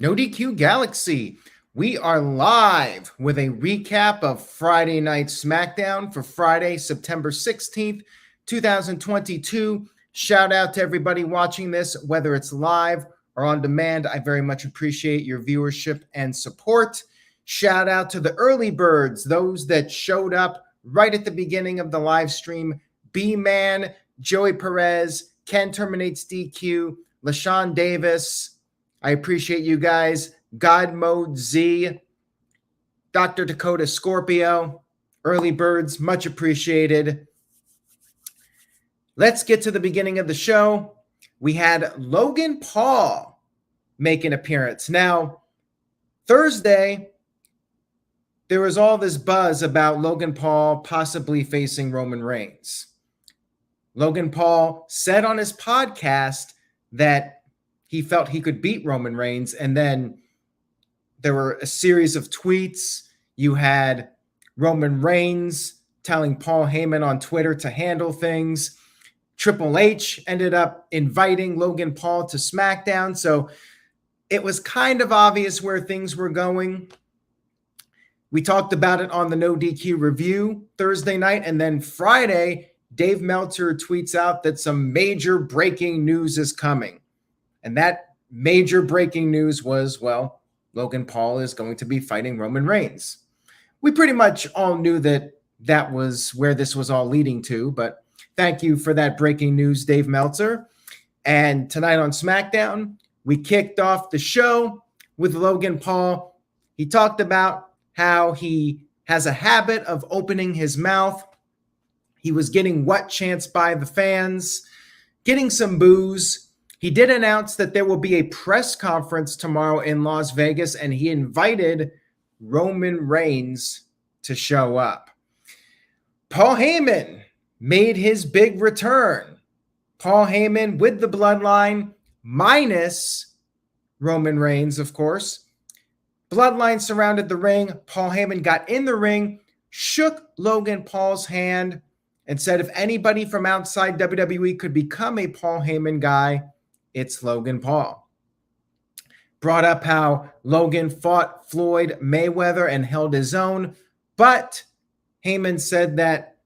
No DQ Galaxy. We are live with a recap of Friday Night Smackdown for Friday, September 16th, 2022. Shout out to everybody watching this, whether it's live or on demand. I very much appreciate your viewership and support. Shout out to the early birds, those that showed up right at the beginning of the live stream. B-Man, Joey Perez, Ken Terminates DQ, LaShawn Davis. I appreciate you guys. God Mode Z, Dr. Dakota Scorpio, early birds, much appreciated. Let's get to the beginning of the show. We had Logan Paul make an appearance. Now, Thursday, there was all this buzz about Logan Paul possibly facing Roman Reigns. Logan Paul said on his podcast that he felt he could beat Roman Reigns, and then there were a series of tweets. You had Roman Reigns telling Paul Heyman on Twitter to handle things. Triple H ended up inviting Logan Paul to SmackDown, so it was kind of obvious where things were going. We talked about it on the No DQ review Thursday night, and then Friday, Dave Meltzer tweets out that some major breaking news is coming. And that major breaking news was, well, Logan Paul is going to be fighting Roman Reigns. We pretty much all knew that that was where this was all leading to, but thank you for that breaking news, Dave Meltzer. And tonight on SmackDown, we kicked off the show with Logan Paul. He talked about how he has a habit of opening his mouth. He was getting what chants by the fans, getting some boos. He did announce that there will be a press conference tomorrow in Las Vegas, and he invited Roman Reigns to show up. Paul Heyman made his big return. Paul Heyman with the bloodline, minus Roman Reigns, of course. Bloodline surrounded the ring. Paul Heyman got in the ring, shook Logan Paul's hand, and said if anybody from outside WWE could become a Paul Heyman guy, it's Logan Paul. Brought up how Logan fought Floyd Mayweather and held his own, but Heyman said that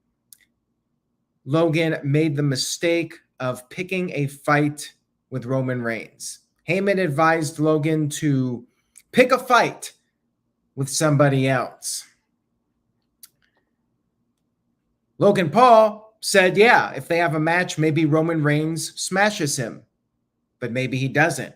Logan made the mistake of picking a fight with Roman Reigns. Heyman advised Logan to pick a fight with somebody else. Logan Paul said, yeah, if they have a match, maybe Roman Reigns smashes him. But maybe he doesn't.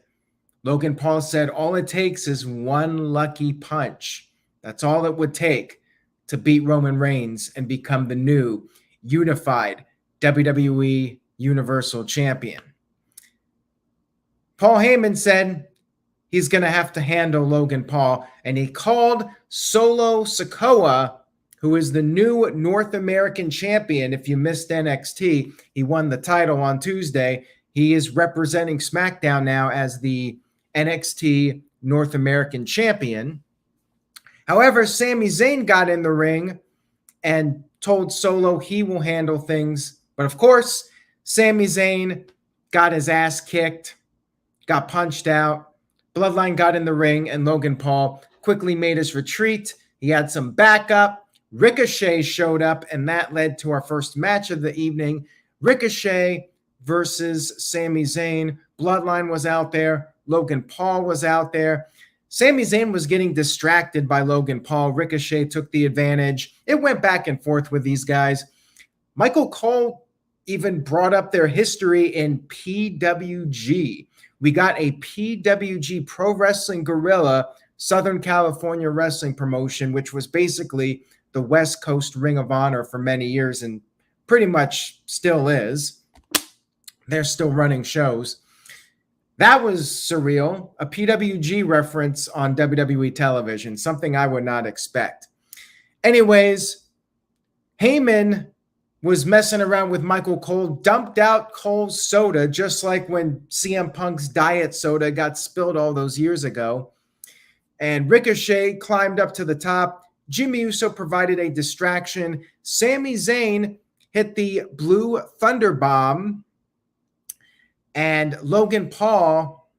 Logan Paul said all it takes is one lucky punch. That's all it would take to beat Roman Reigns and become the new unified WWE Universal Champion. Paul Heyman said he's going to have to handle Logan Paul, and he called Solo Sikoa, who is the new North American champion. If you missed NXT, he won the title on Tuesday. He is representing SmackDown now as the NXT North American champion. However, Sami Zayn got in the ring and told Solo he will handle things. But of course, Sami Zayn got his ass kicked, got punched out. Bloodline got in the ring, and Logan Paul quickly made his retreat. He had some backup. Ricochet showed up, and that led to our first match of the evening. Ricochet versus Sami Zayn. Bloodline was out there. Logan Paul was out there. Sami Zayn was getting distracted by Logan Paul. Ricochet took the advantage. It went back and forth with these guys. Michael Cole even brought up their history in PWG. We got a PWG, Pro Wrestling Guerrilla, Southern California wrestling promotion, which was basically the West Coast Ring of Honor for many years and pretty much still is. They're still running shows. That was surreal. A PWG reference on WWE television, something I would not expect. Anyways, Heyman was messing around with Michael Cole, dumped out Cole's soda, just like when CM Punk's diet soda got spilled all those years ago. And Ricochet climbed up to the top. Jimmy Uso provided a distraction. Sami Zayn hit the Blue Thunder Bomb. And Logan Paul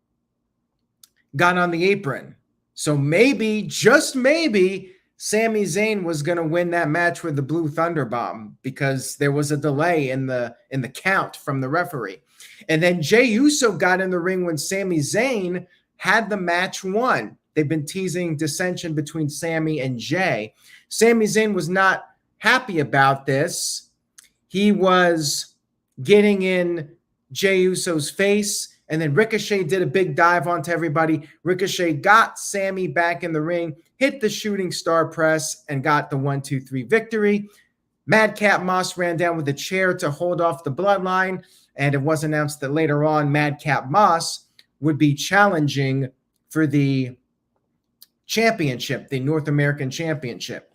got on the apron. So maybe, just maybe, Sami Zayn was going to win that match with the Blue Thunder Bomb because there was a delay in the count from the referee. And then Jey Uso got in the ring when Sami Zayn had the match won. They've been teasing dissension between Sami and Jey. Sami Zayn was not happy about this. He was getting in Jey Uso's face, and then Ricochet did a big dive onto everybody. Ricochet got Sami back in the ring, hit the shooting star press, and got the 1-2-3 victory. Madcap Moss ran down with a chair to hold off the bloodline, and it was announced that later on Madcap Moss would be challenging for the championship, the North American Championship.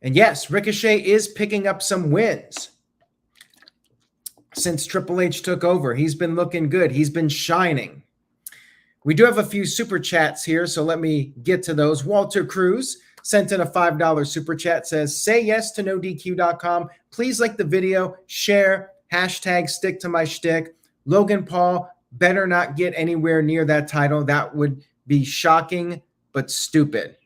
And yes, Ricochet is picking up some wins since Triple H took over. He's been looking good. He's been shining. We do have a few super chats here, so let me get to those. Walter Cruz sent in a $5 super chat, says, say yes to NoDQ.com. Please like the video, share, hashtag stick to my shtick. Logan Paul better not get anywhere near that title. That would be shocking, but stupid.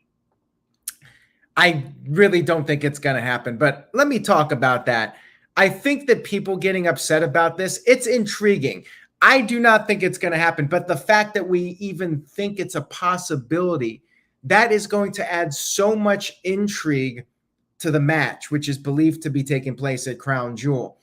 I really don't think it's going to happen, but let me talk about that. I think that people getting upset about this, it's intriguing. I do not think it's going to happen, but the fact that we even think it's a possibility, that is going to add so much intrigue to the match, which is believed to be taking place at Crown Jewel.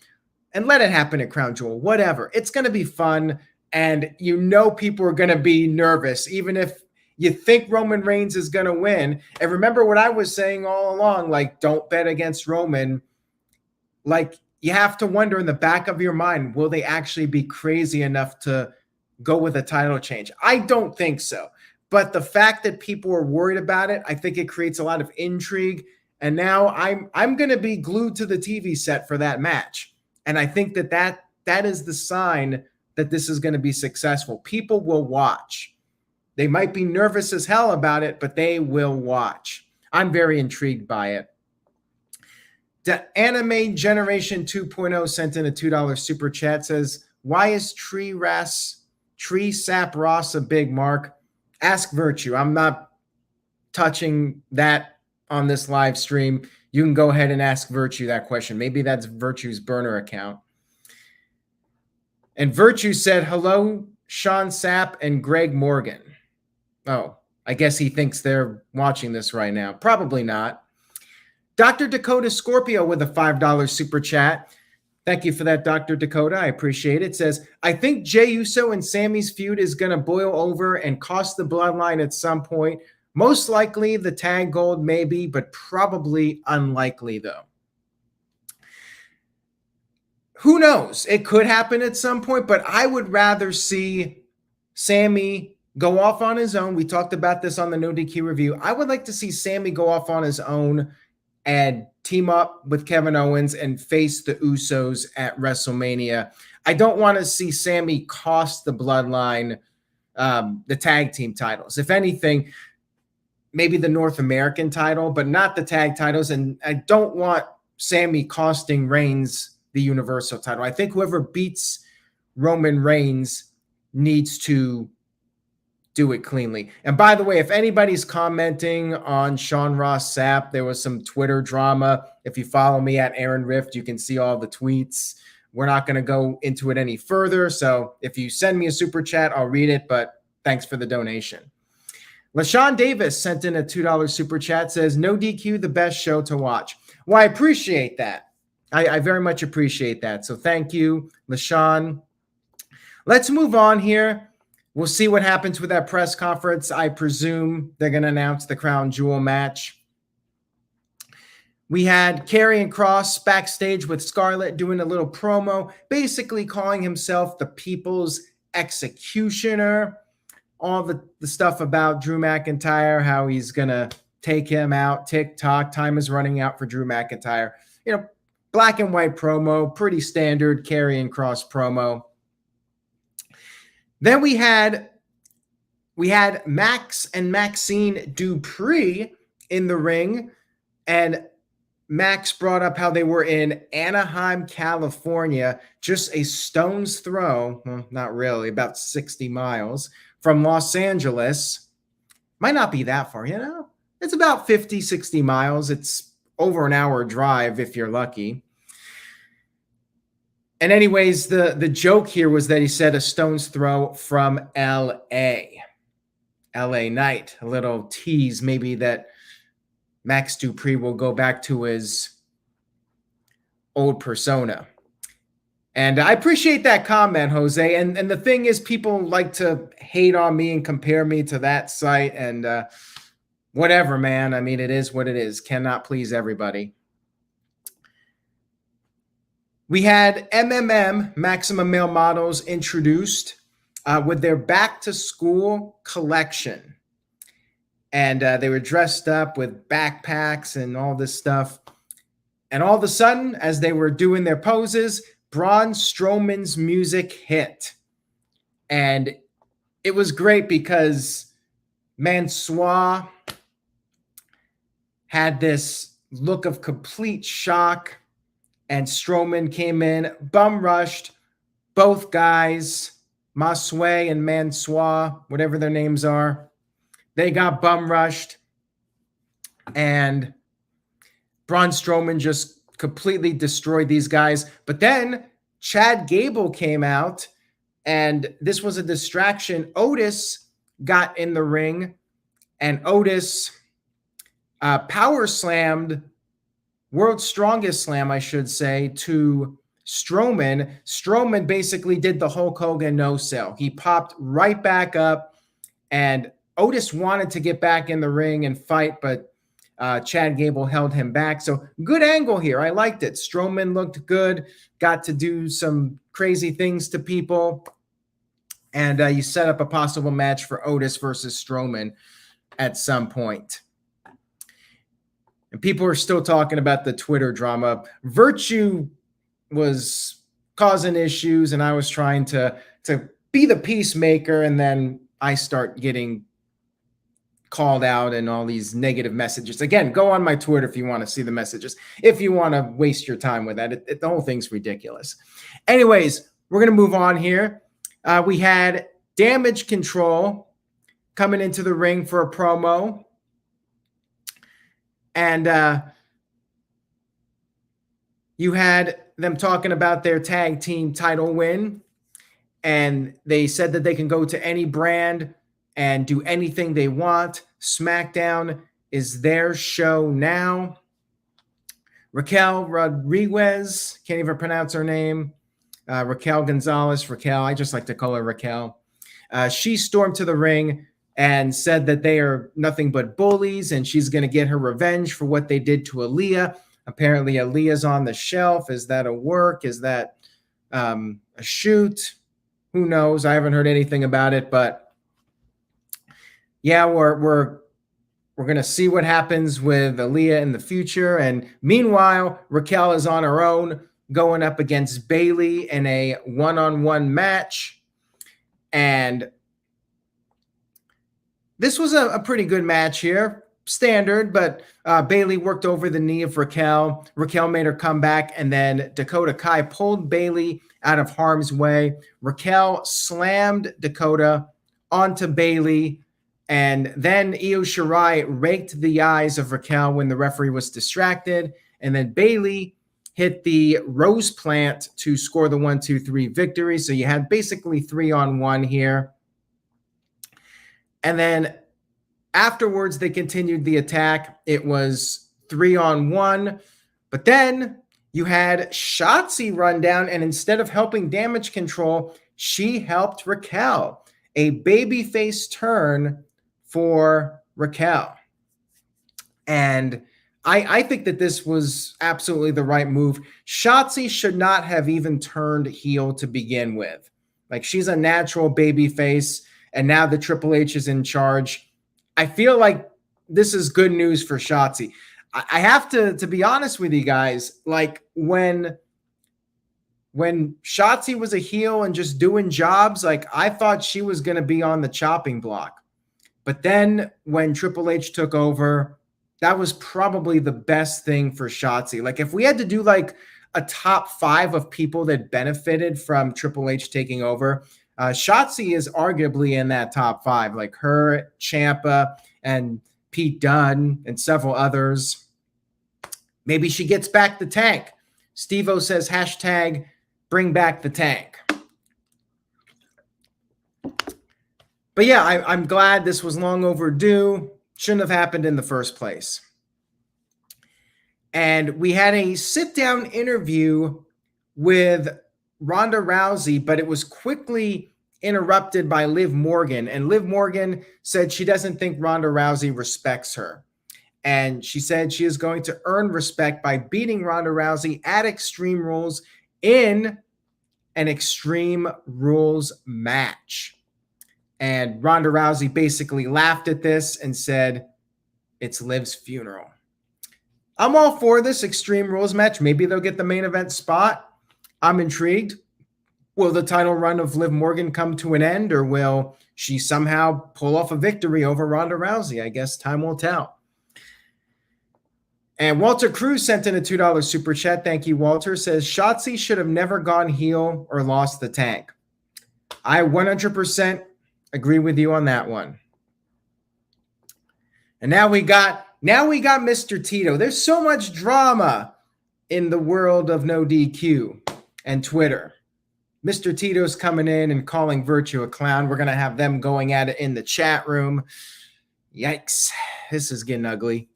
And let it happen at Crown Jewel, whatever. It's going to be fun, and you know people are going to be nervous, even if you think Roman Reigns is going to win. And remember what I was saying all along, like, don't bet against Roman. Like, you have to wonder in the back of your mind, will they actually be crazy enough to go with a title change? I don't think so. But the fact that people are worried about it, I think it creates a lot of intrigue. And now I'm going to be glued to the TV set for that match. And I think that is the sign that this is going to be successful. People will watch. They might be nervous as hell about it, but they will watch. I'm very intrigued by it. The Anime Generation 2.0 sent in a $2 super chat, says, why is Tree Sap Ross a big mark? Ask Virtue. I'm not touching that on this live stream. You can go ahead and ask Virtue that question. Maybe that's Virtue's burner account. And Virtue said, hello, Sean Sapp and Greg Morgan. Oh, I guess he thinks they're watching this right now. Probably not. Dr. Dakota Scorpio with a $5 super chat. Thank you for that, Dr. Dakota. I appreciate it. Says, I think Jey Uso and Sami's feud is going to boil over and cost the bloodline at some point. Most likely the tag gold, maybe, but probably unlikely, though. Who knows? It could happen at some point, but I would rather see Sami go off on his own. We talked about this on the No DQ review. I would like to see Sami go off on his own and team up with Kevin Owens and face the Usos at WrestleMania. I don't want to see Sami cost the bloodline the tag team titles. If anything, maybe the North American title, but not the tag titles. And I don't want Sami costing Reigns the Universal title. I think whoever beats Roman Reigns needs to do it cleanly. And by the way, if anybody's commenting on Sean Ross Sapp, there was some Twitter drama. If you follow me at Aaron Rift, you can see all the tweets. We're not going to go into it any further. So if you send me a super chat, I'll read it, but thanks for the donation. LaShawn Davis sent in a $2 super chat, says, no DQ, the best show to watch. Well, I appreciate that. I very much appreciate that. So thank you, LaShawn. Let's move on here. We'll see what happens with that press conference. I presume they're going to announce the Crown Jewel match. We had Karrion Kross backstage with Scarlett doing a little promo, basically calling himself the People's Executioner. All the stuff about Drew McIntyre, how he's going to take him out. TikTok, time is running out for Drew McIntyre. You know, black and white promo, pretty standard Karrion Kross promo. Then we had Max and Maxine Dupree in the ring, and Max brought up how they were in Anaheim, California, just a stone's throw, well, not really, about 60 miles from Los Angeles. Might not be that far, It's about 50, 60 miles. It's over an hour drive if you're lucky. And anyways, the joke here was that he said a stone's throw from L.A. L.A. Knight. A little tease maybe that Max Dupree will go back to his old persona. And I appreciate that comment, Jose. And the thing is, people like to hate on me and compare me to that site. And whatever, man. I mean, it is what it is. Cannot please everybody. We had Maximum Male Models, introduced with their back-to-school collection. And they were dressed up with backpacks and all this stuff. And all of a sudden, as they were doing their poses, Braun Strowman's music hit. And it was great because Mansoor had this look of complete shock. And Strowman came in, bum rushed both guys, Masway and Mansoor, whatever their names are. They got bum rushed. And Braun Strowman just completely destroyed these guys. But then Chad Gable came out, and this was a distraction. Otis got in the ring, and Otis power slammed, World's Strongest Slam, I should say, to Strowman. Strowman basically did the Hulk Hogan no-sell. He popped right back up, and Otis wanted to get back in the ring and fight, but Chad Gable held him back. So good angle here. I liked it. Strowman looked good, got to do some crazy things to people, and you set up a possible match for Otis versus Strowman at some point. And people are still talking about the Twitter drama. Virtue was causing issues, and I was trying to be the peacemaker, and then I start getting called out and all these negative messages. Again, go on my Twitter if you want to see the messages. If you want to waste your time with that, the whole thing's ridiculous. Anyways, we're going to move on here. We had Damage Control coming into the ring for a promo. And you had them talking about their tag team title win. And they said that they can go to any brand and do anything they want. SmackDown is their show now. Raquel Rodriguez, can't even pronounce her name. Raquel Gonzalez, I just like to call her Raquel. She stormed to the ring and said that they are nothing but bullies, and she's going to get her revenge for what they did to Aaliyah. Apparently, Aaliyah's on the shelf. Is that a work? Is that a shoot? Who knows? I haven't heard anything about it, but yeah, we're going to see what happens with Aaliyah in the future. And meanwhile, Raquel is on her own, going up against Bayley in a one-on-one match. And this was a pretty good match here. Standard, but Bayley worked over the knee of Raquel. Raquel made her come back, and then Dakota Kai pulled Bayley out of harm's way. Raquel slammed Dakota onto Bayley, and then Io Shirai raked the eyes of Raquel when the referee was distracted, and then Bayley hit the Rose Plant to score the 1-2-3 victory. So you had basically 3-on-1 here. And then afterwards, they continued the attack. It was 3-on-1. But then you had Shotzi run down, and instead of helping Damage Control, she helped Raquel. A babyface turn for Raquel. And I think that this was absolutely the right move. Shotzi should not have even turned heel to begin with. Like, she's a natural babyface. And now the Triple H is in charge. I feel like this is good news for Shotzi. I have to be honest with you guys. Like, when Shotzi was a heel and just doing jobs, like, I thought she was going to be on the chopping block. But then when Triple H took over, that was probably the best thing for Shotzi. Like, if we had to do like a top 5 of people that benefited from Triple H taking over, Shotzi is arguably in that top 5, like her, Ciampa, and Pete Dunne, and several others. Maybe she gets back the tank. Steve-O says, hashtag bring back the tank. But yeah, I'm glad this was long overdue. Shouldn't have happened in the first place. And we had a sit-down interview with Ronda Rousey, but it was quickly interrupted by Liv Morgan. And Liv Morgan said she doesn't think Ronda Rousey respects her. And she said she is going to earn respect by beating Ronda Rousey at Extreme Rules in an Extreme Rules match. And Ronda Rousey basically laughed at this and said, it's Liv's funeral. I'm all for this Extreme Rules match. Maybe they'll get the main event spot. I'm intrigued. Will the title run of Liv Morgan come to an end, or will she somehow pull off a victory over Ronda Rousey? I guess time will tell. And Walter Cruz sent in a $2 super chat. Thank you, Walter. Says, Shotzi should have never gone heel or lost the tank. I 100% agree with you on that one. And now we got Mr. Tito. There's so much drama in the world of no DQ and Twitter. Mr. Tito's coming in and calling Virtue a clown. We're going to have them going at it in the chat room. Yikes. This is getting ugly.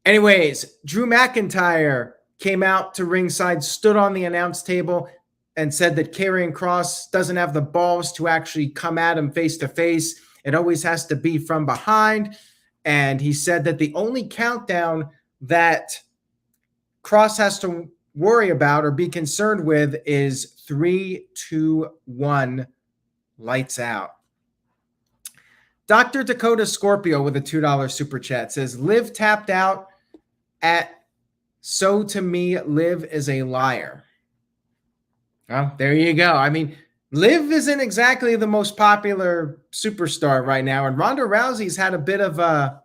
Anyways, Drew McIntyre came out to ringside, stood on the announce table, and said that Karrion Kross doesn't have the balls to actually come at him face to face. It always has to be from behind. And he said that the only countdown that Kross has to worry about or be concerned with is 3, 2, 1, lights out. Dr. Dakota Scorpio with a $2 super chat says, Liv tapped out at So To Me, Liv is a liar. Well, there you go. I mean, Liv isn't exactly the most popular superstar right now, and Ronda Rousey's had a bit of a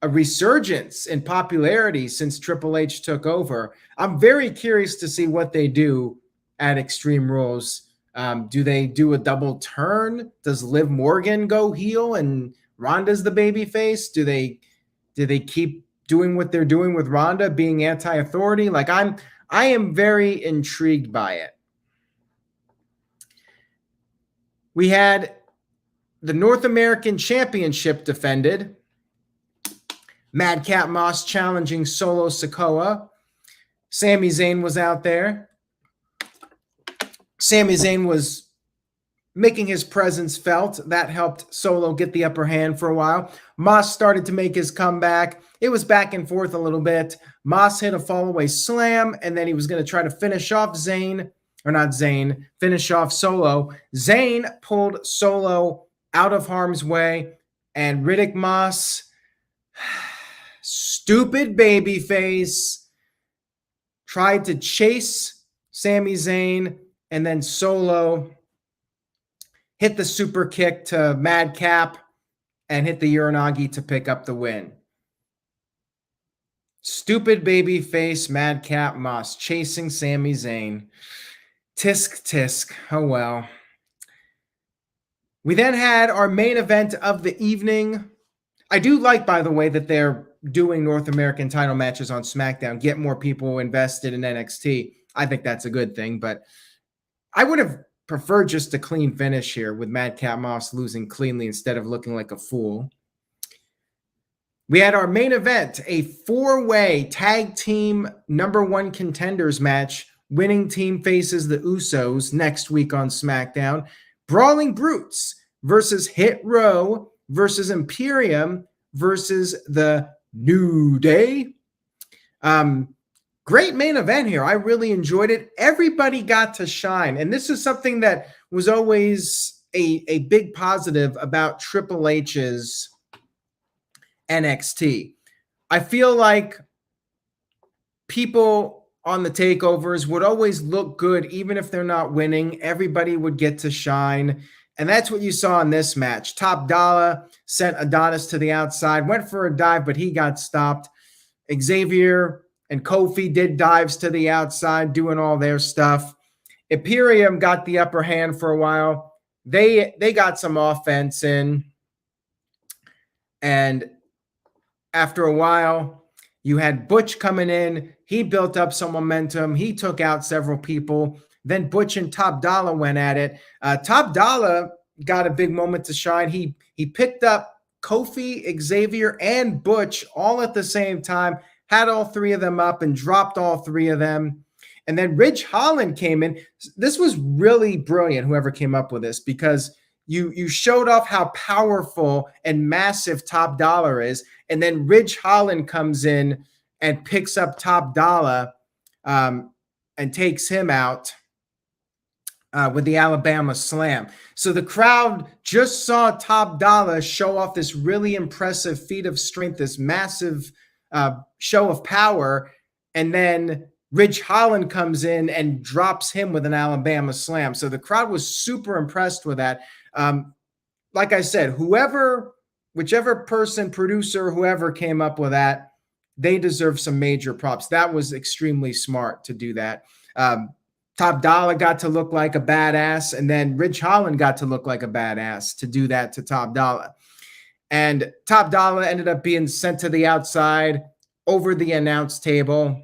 resurgence in popularity since Triple H took over. I'm very curious to see what they do at Extreme Rules. Do they do a double turn? Does Liv Morgan go heel and Ronda's the baby face? Do they keep doing what they're doing with Ronda, being anti-authority? Like, I am very intrigued by it. We had the North American Championship defended. Madcap Moss challenging Solo Sikoa. Sami Zayn was out there. Sami Zayn was making his presence felt. That helped Solo get the upper hand for a while. Moss started to make his comeback. It was back and forth a little bit. Moss hit a fallaway slam, and then he was going to try to finish off Zayn. Or not Zayn, finish off Solo. Zayn pulled Solo out of harm's way, and Riddick Moss, stupid babyface, tried to chase Sami Zayn, and then Solo hit the super kick to Madcap and hit the Uranagi to pick up the win. Stupid babyface Madcap Moss chasing Sami Zayn. Tisk, tisk. Oh, well. We then had our main event of the evening. I do like, by the way, that they're doing North American title matches on SmackDown, get more people invested in NXT. I think that's a good thing, but I would have preferred just a clean finish here with Madcap Moss losing cleanly instead of looking like a fool. We had our main event, a 4-way tag team #1 contenders match. Winning team faces the Usos next week on SmackDown. Brawling Brutes versus Hit Row versus Imperium versus the New Day. Great main event here. I really enjoyed it. Everybody got to shine. And this is something that was always a big positive about Triple H's NXT. I feel like people on the takeovers would always look good, even if they're not winning. Everybody would get to shine. And that's what you saw in this match. Top Dollar sent Adonis to the outside, went for a dive, but he got stopped. Xavier and Kofi did dives to the outside, doing all their stuff. Imperium got the upper hand for a while. They got some offense in. And after a while, you had Butch coming in. He built up some momentum. He took out several people. Then Butch and Top Dollar went at it. Top Dollar got a big moment to shine. He picked up Kofi, Xavier, and Butch all at the same time, had all three of them up and dropped all three of them. And then Ridge Holland came in. This was really brilliant, whoever came up with this, because you showed off how powerful and massive Top Dollar is. And then Ridge Holland comes in and picks up Top Dollar and takes him out with the Alabama Slam. So the crowd just saw Top Dollar show off this really impressive feat of strength, this massive show of power. And then Ridge Holland comes in and drops him with an Alabama Slam. So the crowd was super impressed with that. Like I said, whichever person, producer, whoever came up with that, they deserve some major props. That was extremely smart to do that. Top Dollar got to look like a badass, and then Ridge Holland got to look like a badass to do that to Top Dollar. And Top Dollar ended up being sent to the outside over the announce table,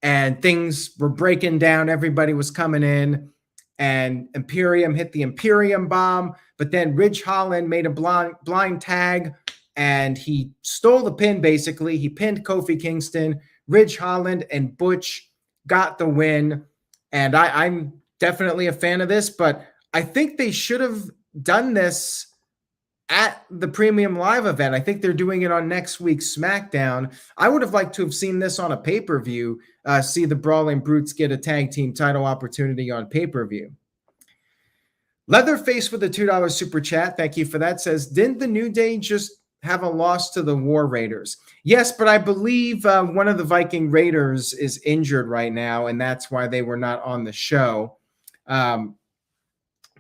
and things were breaking down. Everybody was coming in, and Imperium hit the Imperium bomb, but then Ridge Holland made a blind tag, and he stole the pin, basically. He pinned Kofi Kingston. Ridge Holland and Butch got the win, and I'm definitely a fan of this, but I think they should have done this at the Premium Live event. I think they're doing it on next week's SmackDown. I would have liked to have seen this on a pay-per-view, see the Brawling Brutes get a tag team title opportunity on pay-per-view. Leatherface with a $2 super chat, thank you for that, says, didn't the New Day just have a loss to the War Raiders? Yes, but I believe one of the Viking Raiders is injured right now, and that's why they were not on the show.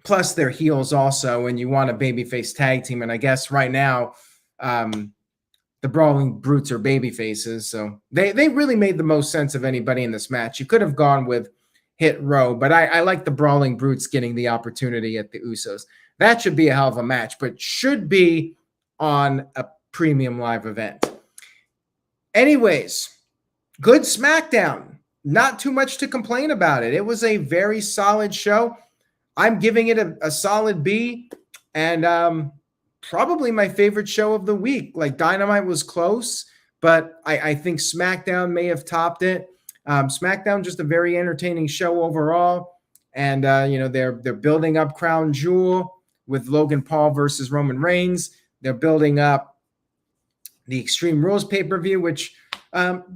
Plus, they're heels also, and you want a babyface tag team. And I guess right now, the Brawling Brutes are babyfaces, so they really made the most sense of anybody in this match. You could have gone with Hit Row, but I like the Brawling Brutes getting the opportunity at the Usos. That should be a hell of a match, but should be on a Premium Live event. Anyways, good SmackDown. Not too much to complain about it. It was a very solid show. I'm giving it a solid B, and probably my favorite show of the week. Like, Dynamite was close, but I think SmackDown may have topped it. SmackDown, just a very entertaining show overall, and they're building up Crown Jewel with Logan Paul versus Roman Reigns. They're building up the Extreme Rules pay-per-view, which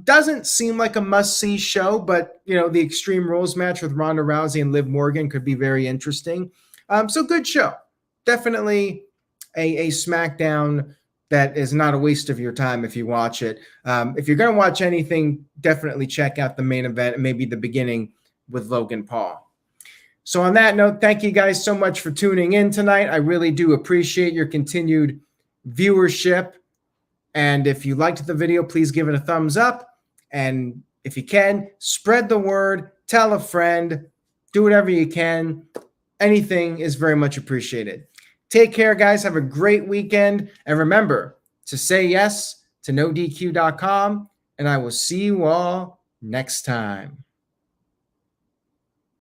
doesn't seem like a must-see show, but the Extreme Rules match with Ronda Rousey and Liv Morgan could be very interesting. So good show. Definitely a SmackDown that is not a waste of your time if you watch it. If you're going to watch anything, definitely check out the main event and maybe the beginning with Logan Paul. So on that note, thank you guys so much for tuning in tonight. I really do appreciate your continued viewership. And if you liked the video, please give it a thumbs up. And if you can, spread the word, tell a friend, do whatever you can. Anything is very much appreciated. Take care, guys. Have a great weekend. And remember to say yes to NoDQ.com. And I will see you all next time.